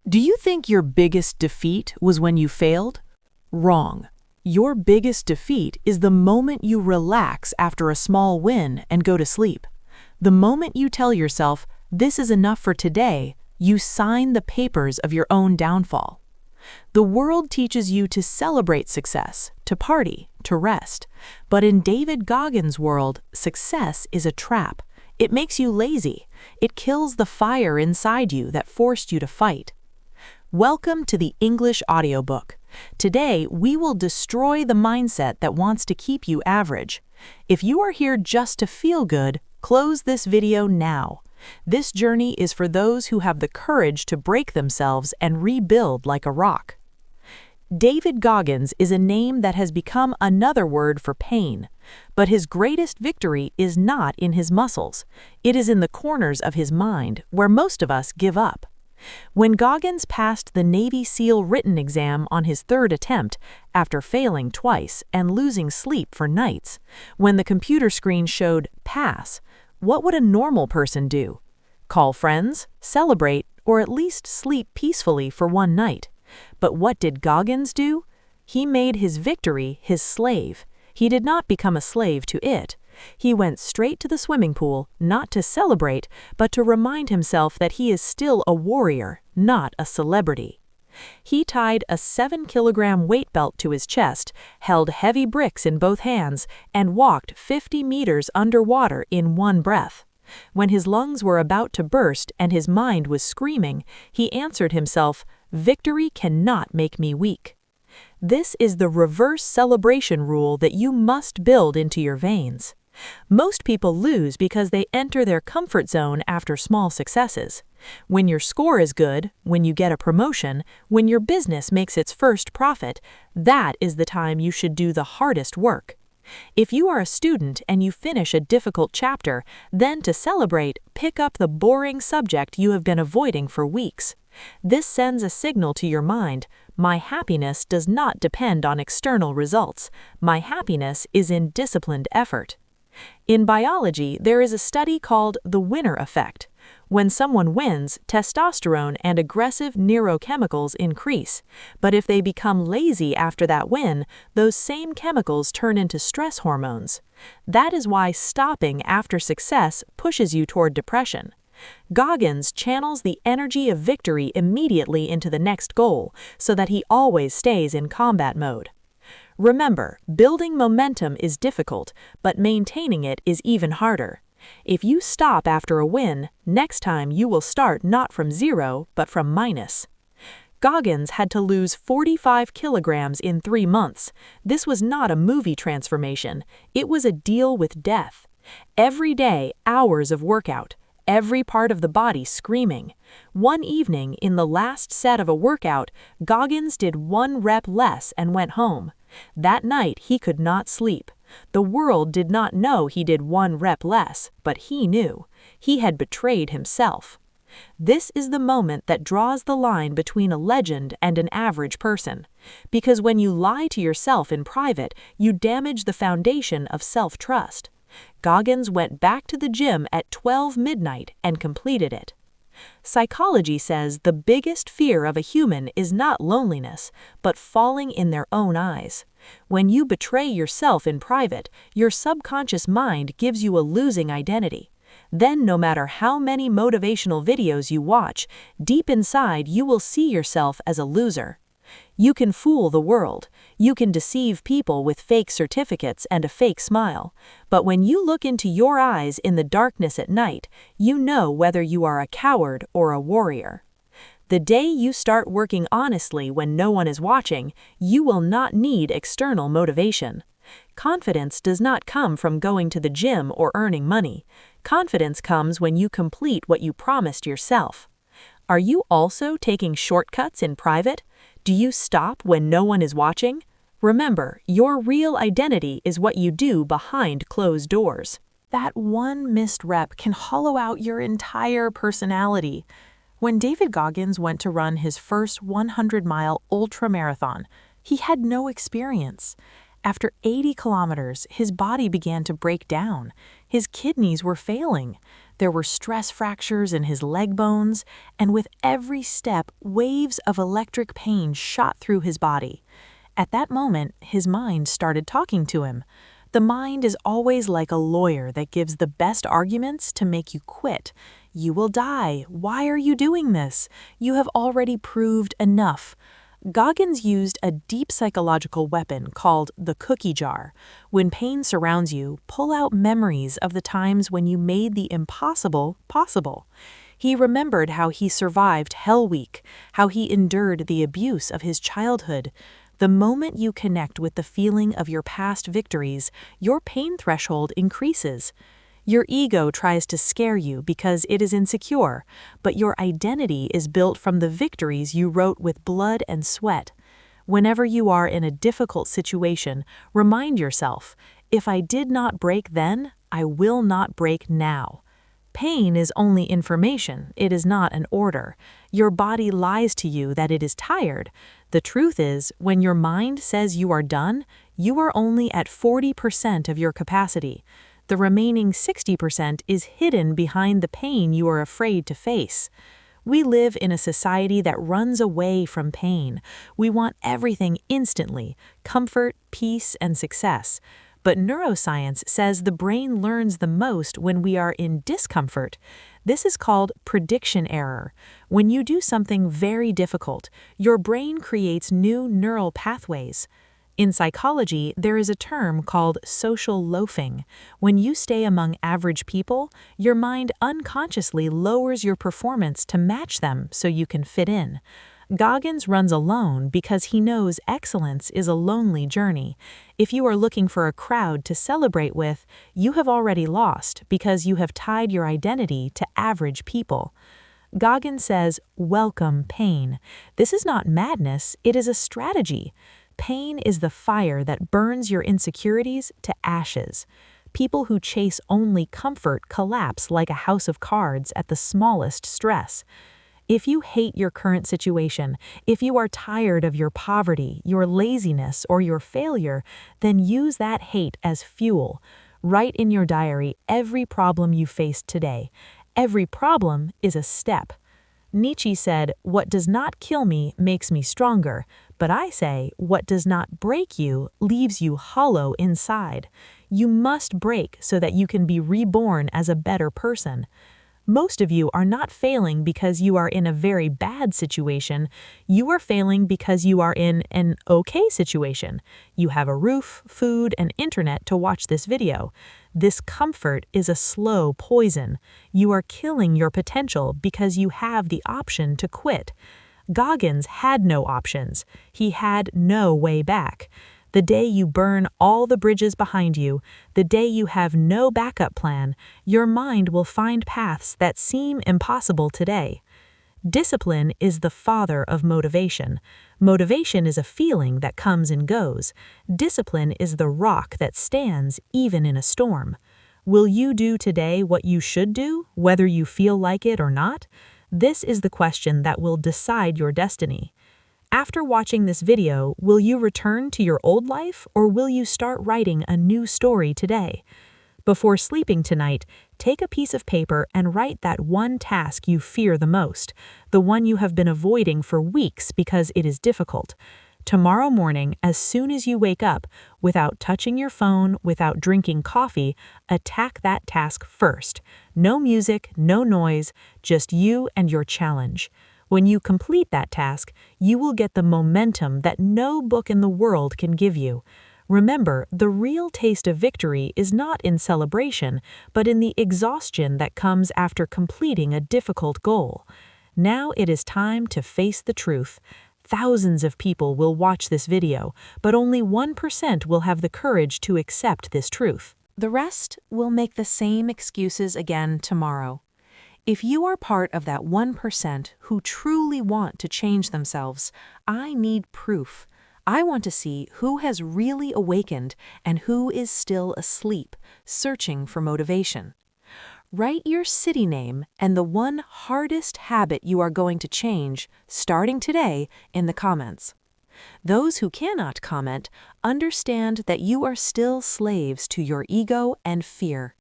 Do you think your biggest defeat was when you failed? Wrong. Your biggest defeat is the moment you relax after a small win and go to sleep. The moment you tell yourself, "This is enough for today," you sign the papers of your own downfall. The world teaches you to celebrate success, to party, to rest. But in David Goggins' world, success is a trap. It makes you lazy. It kills the fire inside you that forced you to fight. Welcome to the English audiobook. Today, we will destroy the mindset that wants to keep you average. If you are here just to feel good, close this video now. This journey is for those who have the courage to break themselves and rebuild like a rock. David Goggins is a name that has become another word for pain, but his greatest victory is not in his muscles. It is in the corners of his mind, where most of us give up. When Goggins passed the Navy SEAL written exam on his third attempt, after failing twice and losing sleep for nights, when the computer screen showed "pass," what would a normal person do? Call friends, celebrate, or at least sleep peacefully for one night. But what did Goggins do? He made his victory his slave. He did not become a slave to it. He went straight to the swimming pool, not to celebrate, but to remind himself that he is still a warrior, not a celebrity. He tied a 7-kilogram weight belt to his chest, held heavy bricks in both hands, and walked 50 meters underwater in one breath. When his lungs were about to burst and his mind was screaming, he answered himself, "Victory cannot make me weak." This is the reverse celebration rule that you must build into your veins. Most people lose because they enter their comfort zone after small successes. When your score is good, when you get a promotion, when your business makes its first profit, that is the time you should do the hardest work. If you are a student and you finish a difficult chapter, then to celebrate, pick up the boring subject you have been avoiding for weeks. This sends a signal to your mind: my happiness does not depend on external results. My happiness is in disciplined effort. In biology, there is a study called the winner effect. When someone wins, testosterone and aggressive neurochemicals increase. But if they become lazy after that win, those same chemicals turn into stress hormones. That is why stopping after success pushes you toward depression. Goggins channels the energy of victory immediately into the next goal, so that he always stays in combat mode. Remember, building momentum is difficult, but maintaining it is even harder. If you stop after a win, next time you will start not from zero, but from minus. Goggins had to lose 45 kilograms in 3 months. This was not a movie transformation. It was a deal with death. Every day, hours of workout. Every part of the body screaming. One evening, in the last set of a workout, Goggins did 1 rep less and went home. That night, he could not sleep. The world did not know he did 1 rep less, but he knew. He had betrayed himself. This is the moment that draws the line between a legend and an average person. Because when you lie to yourself in private, you damage the foundation of self-trust. Goggins went back to the gym at 12 midnight and completed it. Psychology says the biggest fear of a human is not loneliness, but falling in their own eyes. When you betray yourself in private, your subconscious mind gives you a losing identity. Then, no matter how many motivational videos you watch, deep inside you will see yourself as a loser. You can fool the world. You can deceive people with fake certificates and a fake smile. But when you look into your eyes in the darkness at night, you know whether you are a coward or a warrior. The day you start working honestly when no one is watching, you will not need external motivation. Confidence does not come from going to the gym or earning money. Confidence comes when you complete what you promised yourself. Are you also taking shortcuts in private? Do you stop when no one is watching? Remember, your real identity is what you do behind closed doors. That one missed rep can hollow out your entire personality. When David Goggins went to run his first 100-mile ultra-marathon, he had no experience. After 80 kilometers, his body began to break down. His kidneys were failing. There were stress fractures in his leg bones, and with every step, waves of electric pain shot through his body. At that moment, his mind started talking to him. The mind is always like a lawyer that gives the best arguments to make you quit. You will die. Why are you doing this? You have already proved enough. Goggins used a deep psychological weapon called the cookie jar. When pain surrounds you, pull out memories of the times when you made the impossible possible. He remembered how he survived Hell Week, how he endured the abuse of his childhood. The moment you connect with the feeling of your past victories, your pain threshold increases. Your ego tries to scare you because it is insecure, but your identity is built from the victories you wrote with blood and sweat. Whenever you are in a difficult situation, remind yourself, if I did not break then, I will not break now. Pain is only information, it is not an order. Your body lies to you that it is tired. The truth is, when your mind says you are done, you are only at 40% of your capacity. The remaining 60% is hidden behind the pain you are afraid to face. We live in a society that runs away from pain. We want everything instantly, comfort, peace, and success. But neuroscience says the brain learns the most when we are in discomfort. This is called prediction error. When you do something very difficult, your brain creates new neural pathways. In psychology, there is a term called social loafing. When you stay among average people, your mind unconsciously lowers your performance to match them so you can fit in. Goggins runs alone because he knows excellence is a lonely journey. If you are looking for a crowd to celebrate with, you have already lost because you have tied your identity to average people. Goggins says, "Welcome pain." This is not madness, it is a strategy. Pain is the fire that burns your insecurities to ashes. People who chase only comfort collapse like a house of cards at the smallest stress. If you hate your current situation, if you are tired of your poverty, your laziness, or your failure, then use that hate as fuel. Write in your diary every problem you faced today. Every problem is a step. Nietzsche said, "What does not kill me makes me stronger," but I say, "What does not break you leaves you hollow inside." You must break so that you can be reborn as a better person. Most of you are not failing because you are in a very bad situation. You are failing because you are in an okay situation. You have a roof, food, and internet to watch this video. This comfort is a slow poison. You are killing your potential because you have the option to quit. Goggins had no options. He had no way back. The day you burn all the bridges behind you, the day you have no backup plan, your mind will find paths that seem impossible today. Discipline is the father of motivation. Motivation is a feeling that comes and goes. Discipline is the rock that stands even in a storm. Will you do today what you should do, whether you feel like it or not? This is the question that will decide your destiny. After watching this video, will you return to your old life or will you start writing a new story today? Before sleeping tonight, take a piece of paper and write that one task you fear the most, the one you have been avoiding for weeks because it is difficult. Tomorrow morning, as soon as you wake up, without touching your phone, without drinking coffee, attack that task first. No music, no noise, just you and your challenge. When you complete that task, you will get the momentum that no book in the world can give you. Remember, the real taste of victory is not in celebration, but in the exhaustion that comes after completing a difficult goal. Now it is time to face the truth. Thousands of people will watch this video, but only 1% will have the courage to accept this truth. The rest will make the same excuses again tomorrow. If you are part of that 1% who truly want to change themselves, I need proof. I want to see who has really awakened and who is still asleep, searching for motivation. Write your city name and the one hardest habit you are going to change, starting today, in the comments. Those who cannot comment understand that you are still slaves to your ego and fear.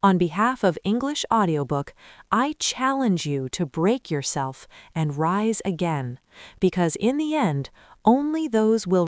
On behalf of English Audiobook, I challenge you to break yourself and rise again, because in the end, only those will